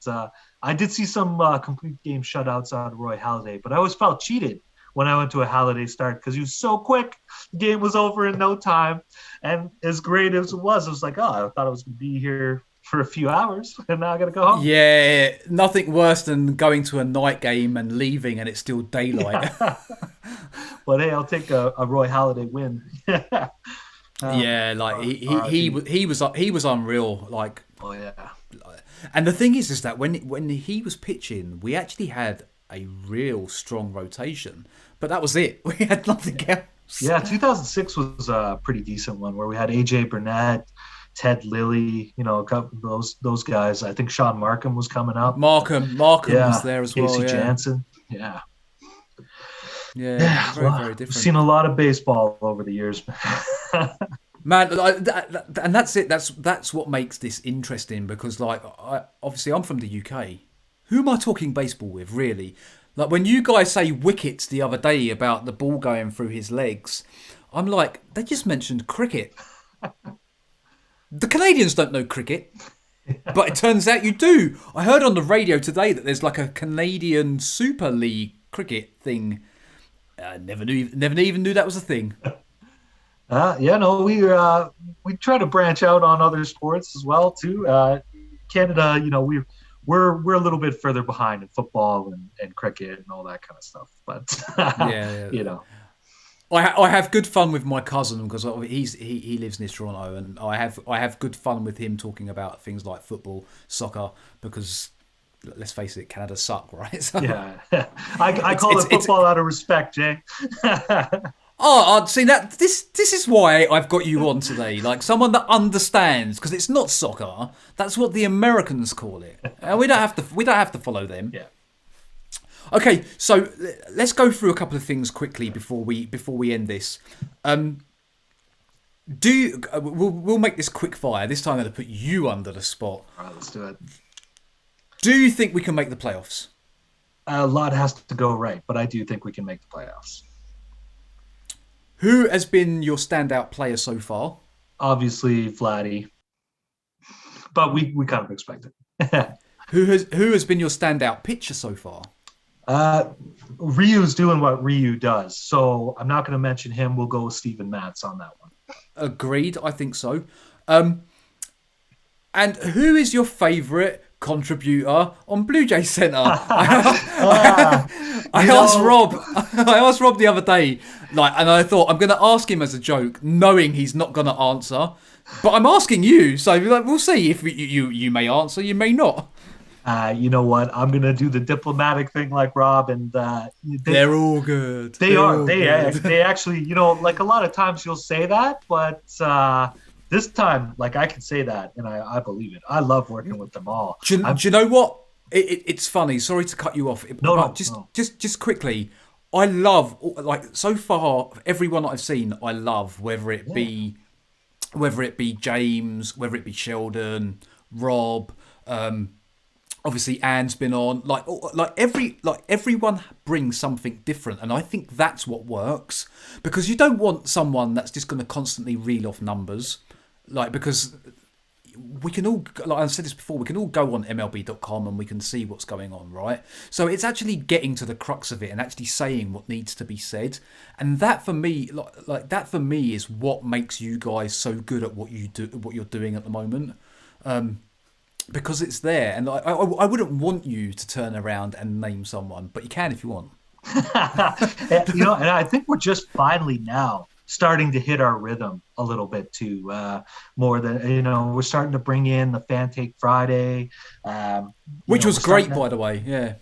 I did see some complete game shutouts on Roy Halladay, but I always felt cheated when I went to a Halladay start because he was so quick. The game was over in no time. And as great as it was like, I thought I was going to be here for a few hours, and now I got to go home. Yeah, nothing worse than going to a night game and leaving and it's still daylight. Yeah. But hey, I'll take a Roy Halladay win. Yeah, like he was unreal. Like, oh yeah. And the thing is that when he was pitching, we actually had a real strong rotation, but that was it. We had nothing else. Yeah, 2006 was a pretty decent one where we had AJ Burnett, Ted Lilly, a couple those guys. I think Sean Markham was coming up. Markham was there as well. Casey Jansen. Yeah. Yeah, very different. I've seen a lot of baseball over the years. Man, and that's it. That's what makes this interesting because, obviously, I'm from the UK. Who am I talking baseball with, really? Like, when you guys say wickets the other day about the ball going through his legs, I'm like, they just mentioned cricket. The Canadians don't know cricket, but it turns out you do. I heard on the radio today that there's like a Canadian Super League cricket thing. I never even knew that was a thing. We try to branch out on other sports as well too. Canada, we're a little bit further behind in football and cricket and all that kind of stuff. But yeah. I have good fun with my cousin because he lives near Toronto, and I have good fun with him talking about things like football, soccer, because let's face it, Canada suck, right? So, yeah, I call it football out of respect, Jay. Oh, see that this is why I've got you on today, like someone that understands, because it's not soccer. That's what the Americans call it, and we don't have to follow them. Yeah. Okay, so let's go through a couple of things quickly before we end this. Do you, we'll make this quick fire. This time I'm going to put you under the spot. All right, let's do it. Do you think we can make the playoffs? A lot has to go right, but I do think we can make the playoffs. Who has been your standout player so far? Obviously, Vladdy, but we kind of expect it. Who has been your standout pitcher so far? Ryu's doing what Ryu does, so I'm not going to mention him. We'll go with Steven Matz on that one. Agreed, I think so. And who is your favourite contributor on Blue Jay Centre? I asked Rob. I asked Rob the other day, and I thought I'm going to ask him as a joke, knowing he's not going to answer. But I'm asking you, so we'll see if you may answer, you may not. You know what? I'm gonna do the diplomatic thing like Rob, and they're all good. They are. They actually, like a lot of times you'll say that, but this time, like I can say that, and I believe it. I love working with them all. Do you know what? It's funny. Sorry to cut you off. No. Just quickly. I love, so far, everyone that I've seen, I love, whether it be James, whether it be Sheldon, Rob. Obviously, Anne's been on. Everyone brings something different, and I think that's what works, because you don't want someone that's just going to constantly reel off numbers, because we can all, like I've said this before, we can all go on MLB.com and we can see what's going on, right? So it's actually getting to the crux of it and actually saying what needs to be said, and that for me, that for me is what makes you guys so good at what you do, what you're doing at the moment. Because it's there, and I wouldn't want you to turn around and name someone, but you can if you want. And I think we're just finally now starting to hit our rhythm a little bit too. More than we're starting to bring in the Fan Take Friday, which was great, by the way. Yeah,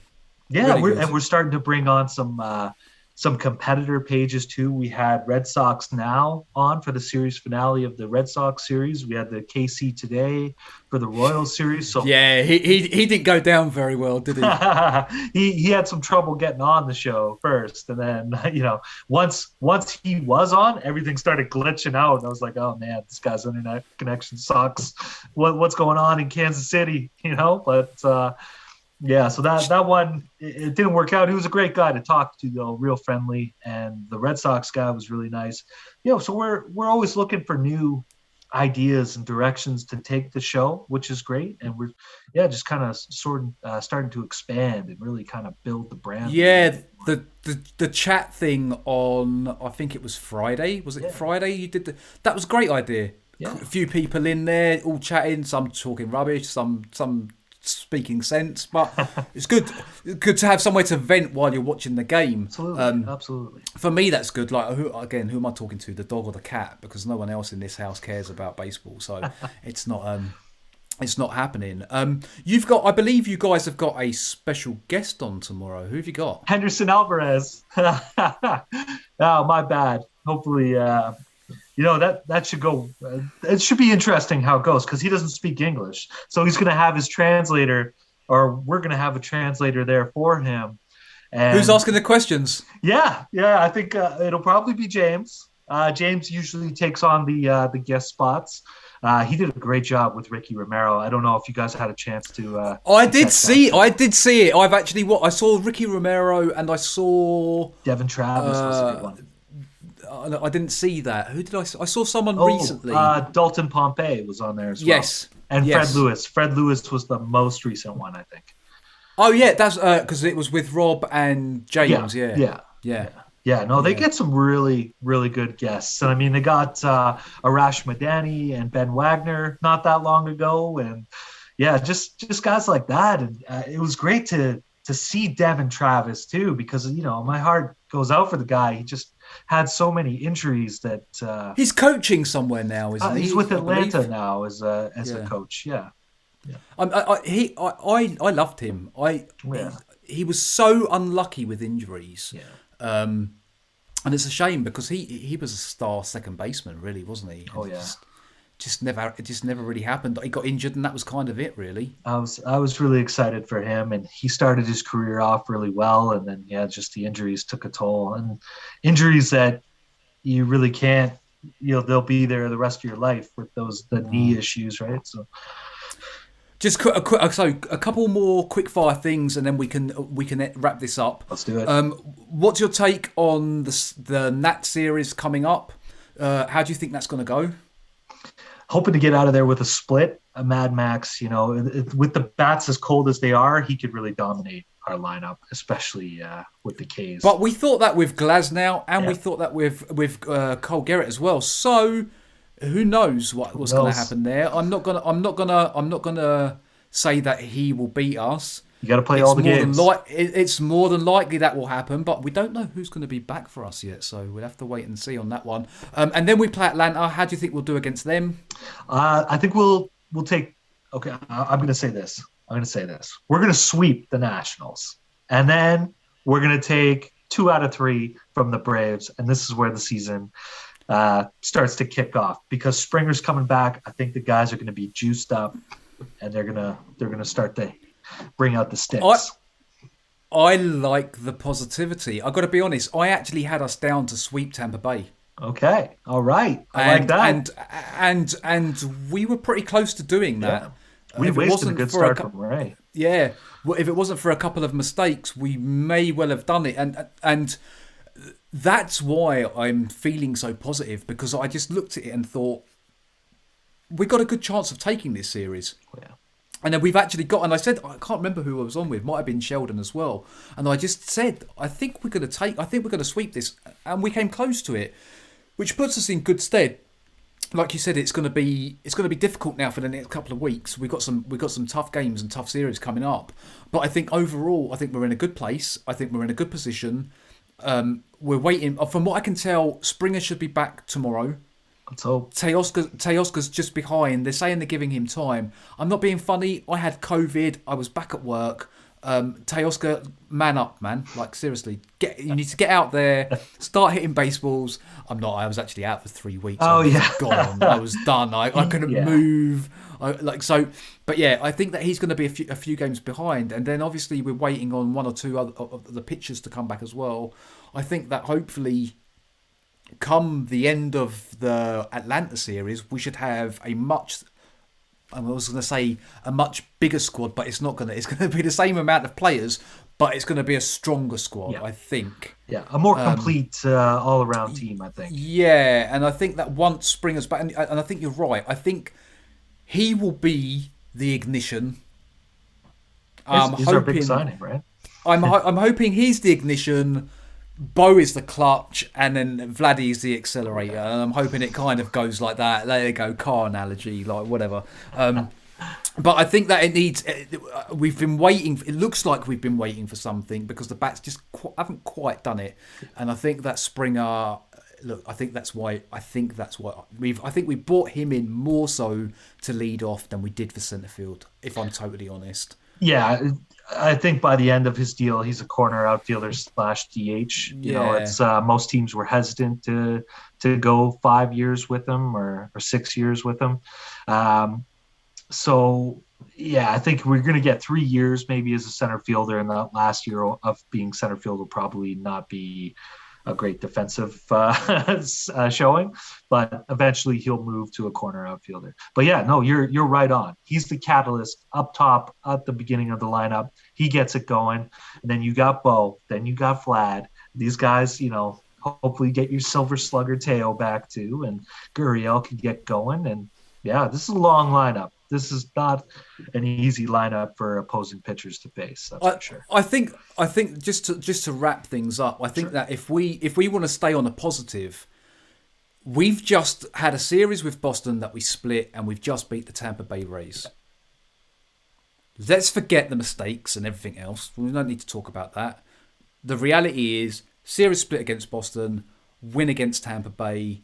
really we're starting to bring on some competitor pages too. We had Red Sox Now on for the series finale of the Red Sox series. We had the KC Today for the Royals series. So yeah, he didn't go down very well, did he? he had some trouble getting on the show first, and then once he was on, everything started glitching out, and I was like, oh man, this guy's internet connection sucks. What's going on in Kansas City? But. Yeah, so that one, it didn't work out. He was a great guy to talk to, though, real friendly, and the Red Sox guy was really nice. So we're always looking for new ideas and directions to take the show, which is great, and we're just kind of starting to expand and really kind of build the brand. Yeah, the chat thing on, I think it was Friday. Was it Friday? You did that was a great idea. Yeah. A few people in there, all chatting, some talking rubbish, some speaking sense, but it's good to have somewhere to vent while you're watching the game. Absolutely. For me, that's good. Who am I talking to, the dog or the cat? Because no one else in this house cares about baseball, so it's not happening. I believe you guys have got a special guest on tomorrow. Who have you got? Henderson Alvarez. Oh, my bad. Hopefully that should go. It should be interesting how it goes, because he doesn't speak English, so he's going to have his translator, or we're going to have a translator there for him. And who's asking the questions? Yeah. I think it'll probably be James. James usually takes on the guest spots. He did a great job with Ricky Romero. I don't know if you guys had a chance to. I did see it. I've actually I saw Ricky Romero, and I saw Devin Travis was a good one. I didn't see that. Who did I see? I saw someone recently. Dalton Pompey was on there as well. Yes. And Fred Lewis. Fred Lewis was the most recent one, I think. Oh, yeah. That's because it was with Rob and James. Yeah. No, they get some really, really good guests. And I mean, they got Arash Madani and Ben Wagner not that long ago. And just guys like that. And it was great to see Devin Travis too, because, my heart goes out for the guy. He just had so many injuries that he's coaching somewhere now, isn't he? He's with Atlanta now as a coach. Yeah. I loved him. He was so unlucky with injuries. Yeah. And it's a shame, because he was a star second baseman, really, wasn't he? Oh, yeah. It just never really happened. He got injured, and that was kind of it, really. I was really excited for him, and he started his career off really well, and then just the injuries took a toll, and injuries that you really can't they'll be there the rest of your life with the knee issues, right? So Just so a couple more quick fire things, and then we can wrap this up. let's do it. What's your take on the Nat series coming up? How do you think that's going to go? Hoping to get out of there with a split. A Mad Max, with the bats as cold as they are, he could really dominate our lineup, especially with the K's. But we thought that with Glasnow, and we thought that with Cole Garrett as well. So who knows what's going to happen there? I'm not gonna say that he will beat us. You got to play all the games. It's more than likely that will happen, but we don't know who's going to be back for us yet, so we'll have to wait and see on that one. And then we play Atlanta. How do you think we'll do against them? I think we'll take. Okay, I'm going to say this. We're going to sweep the Nationals, and then we're going to take 2 out of 3 from the Braves, and this is where the season starts to kick off because Springer's coming back. I think the guys are going to be juiced up, and they're gonna start to bring out the sticks. I like the positivity. I've got to be honest. I actually had us down to sweep Tampa Bay. Okay, all right. I like that. And we were pretty close to doing that. Yeah. We wasted a good start from Ray. Yeah. Well, if it wasn't for a couple of mistakes, we may well have done it. And that's why I'm feeling so positive, because I just looked at it and thought, we got a good chance of taking this series. Yeah. And then we've actually got, and I said, I can't remember who I was on with, might have been Sheldon as well. And I just said, I think we're going to sweep this. And we came close to it, which puts us in good stead. Like you said, it's going to be difficult now for the next couple of weeks. We've got some tough games and tough series coming up. But I think overall, I think we're in a good place. I think we're in a good position. We're waiting. From what I can tell, Springer should be back tomorrow. Let's hope. Teoscar's just behind. They're saying they're giving him time. I'm not being funny. I had COVID. I was back at work. Teoscar, man up, man. Like, seriously. You need to get out there. Start hitting baseballs. I'm not. I was actually out for 3 weeks. Oh, yeah. Gone. I was done. I couldn't move. But yeah, I think that he's going to be a few games behind. And then obviously we're waiting on 1 or 2 of the pitchers to come back as well. I think that hopefully, come the end of the Atlanta series, we should have a much bigger squad, but it's going to be the same amount of players, but it's going to be a stronger squad, I think. Yeah, a more complete all-around team, I think. Yeah, and I think that once Springer's back, and I think you're right, I think he will be the ignition. He's our big signing, right? I'm hoping he's the ignition. Bo is the clutch, and then Vladdy's the accelerator. And I'm hoping it kind of goes like that. There you go, car analogy, like whatever. But I think that it needs. We've been waiting. It looks like we've been waiting for something because the bats just haven't quite done it. And I think that Springer. Look, I think that's why. I think we brought him in more so to lead off than we did for centre field. If I'm totally honest. Yeah, I think by the end of his deal, he's a corner outfielder / DH. You know, it's most teams were hesitant to go 5 years with him or 6 years with him. So yeah, I think we're going to get 3 years maybe as a center fielder, and that last year of being center field will probably not be a great defensive showing, but eventually he'll move to a corner outfielder. But yeah, no, you're right on. He's the catalyst up top at the beginning of the lineup. He gets it going, and then you got Bo, then you got Vlad. These guys, hopefully get your silver slugger Teo back too, and Gurriel can get going. And yeah, this is a long lineup. This is not an easy lineup for opposing pitchers to face. That's for sure. I think just to wrap things up, I think that if we want to stay on a positive, we've just had a series with Boston that we split, and we've just beat the Tampa Bay Rays. Let's forget the mistakes and everything else. We don't need to talk about that. The reality is, series split against Boston, win against Tampa Bay.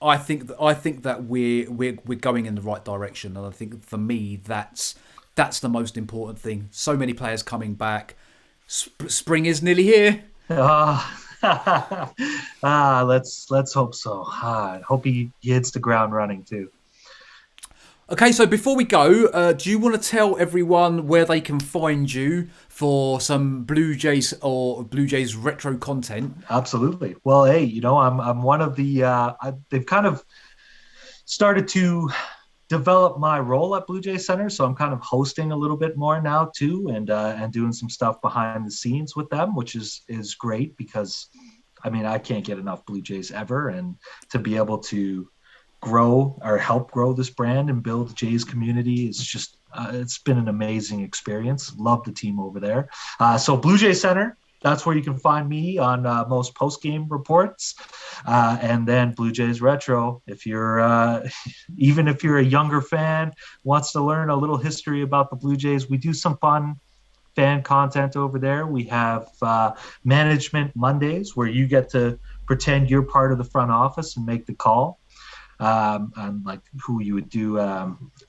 I think that we're going in the right direction, and I think for me that's the most important thing. So many players coming back. Spring is nearly here. Let's hope so. I hope he hits the ground running too. Okay, so before we go, do you want to tell everyone where they can find you for some Blue Jays or Blue Jays retro content? Absolutely. Well, hey, I'm one of the they've kind of started to develop my role at Blue Jays Center, so I'm kind of hosting a little bit more now too, and doing some stuff behind the scenes with them, which is great because I mean I can't get enough Blue Jays ever, and to be able to grow or help grow this brand and build the Jays community is just it's been an amazing experience. Love the team over there. So Blue Jay Center, that's where you can find me on most post-game reports. And then Blue Jays Retro, if you're even if you're a younger fan, wants to learn a little history about the Blue Jays, we do some fun fan content over there. We have Management Mondays where you get to pretend you're part of the front office and make the call. And like who you would do,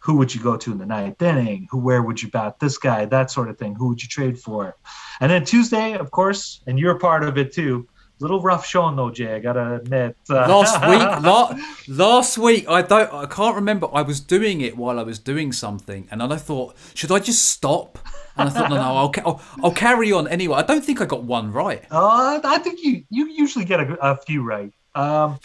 who would you go to in the ninth inning? Where would you bat this guy? That sort of thing. Who would you trade for? And then Tuesday, of course, and you're part of it too. Little rough showing though, Jay. I gotta admit. Last week, I can't remember. I was doing it while I was doing something, and then I thought, should I just stop? And I thought, no, I'll carry on anyway. I don't think I got one right. I think you usually get a few right.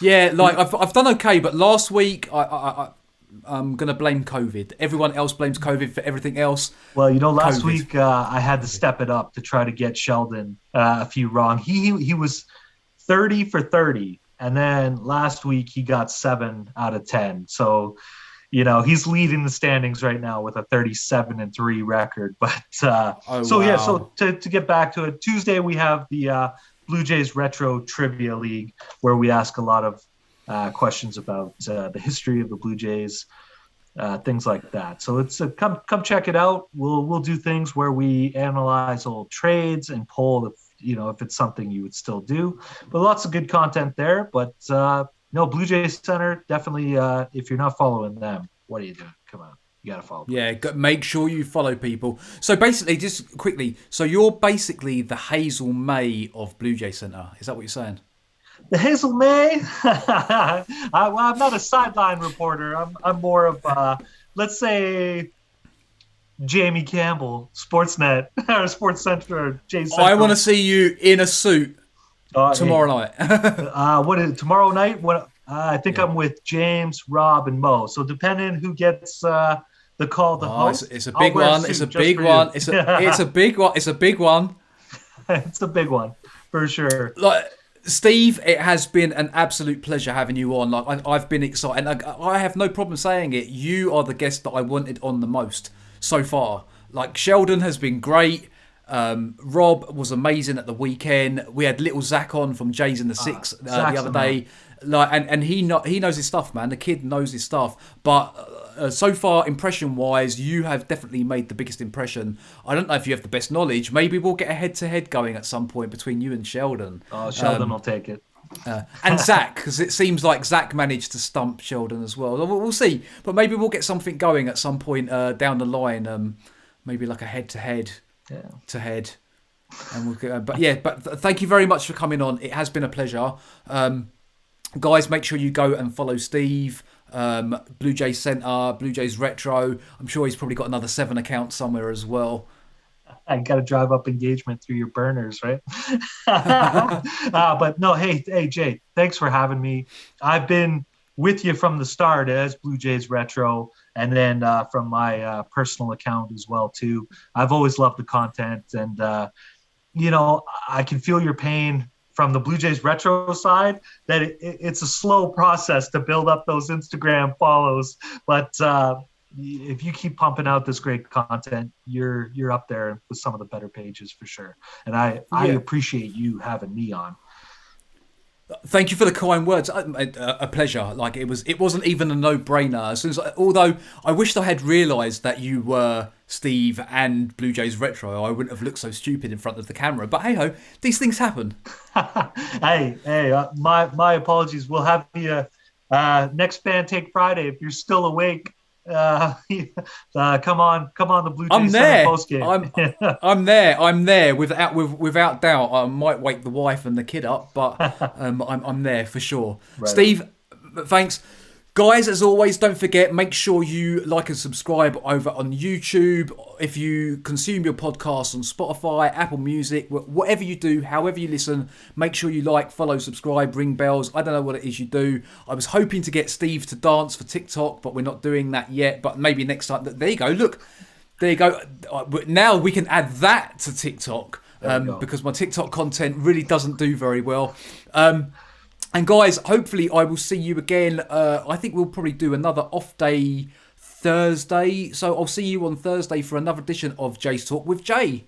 Yeah, like I've done okay, but last week I'm gonna blame COVID. Everyone else blames COVID for everything else. Well, last week I had to step it up to try to get Sheldon a few wrong. He was 30 for 30, and then last week he got 7 out of 10. So, he's leading the standings right now with a 37-3 record. But yeah, so to get back to it, Tuesday we have the Blue Jays Retro Trivia League, where we ask a lot of questions about the history of the Blue Jays, things like that. So it's come check it out. We'll do things where we analyze old trades and poll if it's something you would still do. But lots of good content there. But Blue Jays Center, definitely. If you're not following them, what are you doing? Come on. You gotta follow. Yeah, make sure you follow people. So basically, just quickly, so you're basically the Hazel May of Blue Jay Center. Is that what you're saying? The Hazel May? I'm not a sideline reporter. I'm more of, let's say, Jamie Campbell, Sportsnet or Sports Center, or Jay Center. I want to see you in a suit tomorrow night. What is it, tomorrow night? I think I'm with James, Rob, and Mo. So depending who gets the call to host. It's a big one. It's a big one. It's a big one. It's a big one. It's a big one for sure. Like Steve, it has been an absolute pleasure having you on. Like I've been excited. And I have no problem saying it. You are the guest that I wanted on the most so far. Like Sheldon has been great. Rob was amazing at the weekend. We had little Zach on from Jays in the Six the other day. Like and he knows his stuff, man. The kid knows his stuff. But so far, impression-wise, you have definitely made the biggest impression. I don't know if you have the best knowledge. Maybe we'll get a head-to-head going at some point between you and Sheldon. Oh, Sheldon will take it. And Zach, because it seems like Zach managed to stump Sheldon as well. We'll see. But maybe we'll get something going at some point down the line. Maybe like a head-to-head. To head. And but thank you very much for coming on. It has been a pleasure. Guys, make sure you go and follow Steve. Blue Jays Center, Blue Jays Retro. I'm sure he's probably got another 7 accounts somewhere as well. I got to drive up engagement through your burners, right? But no, hey, Jay, thanks for having me. I've been with you from the start as Blue Jays Retro, and then from my personal account as well too. I've always loved the content, and I can feel your pain from the Blue Jays Retro side, that it's a slow process to build up those Instagram follows. But if you keep pumping out this great content, you're up there with some of the better pages for sure. And I appreciate you having me on. Thank you for the kind words. A pleasure. Like it wasn't even a no-brainer. As soon as although I wished I had realised that you were Steve and Blue Jays Retro, I wouldn't have looked so stupid in front of the camera. But hey ho, these things happen. hey, my apologies. We'll have the next Fan Take Friday if you're still awake. Come on the Blue Jays Center postgame. I'm there without doubt. I might wake the wife and the kid up, but I'm there for sure. Right. Steve, thanks. Guys, as always, don't forget, make sure you like and subscribe over on YouTube. If you consume your podcasts on Spotify, Apple Music, whatever you do, however you listen, make sure you like, follow, subscribe, ring bells. I don't know what it is you do. I was hoping to get Steve to dance for TikTok, but we're not doing that yet. But maybe next time. There you go. Look, there you go. Now we can add that to TikTok because my TikTok content really doesn't do very well. And guys, hopefully I will see you again. I think we'll probably do another off day Thursday. So I'll see you on Thursday for another edition of Jay's Talk with Jay.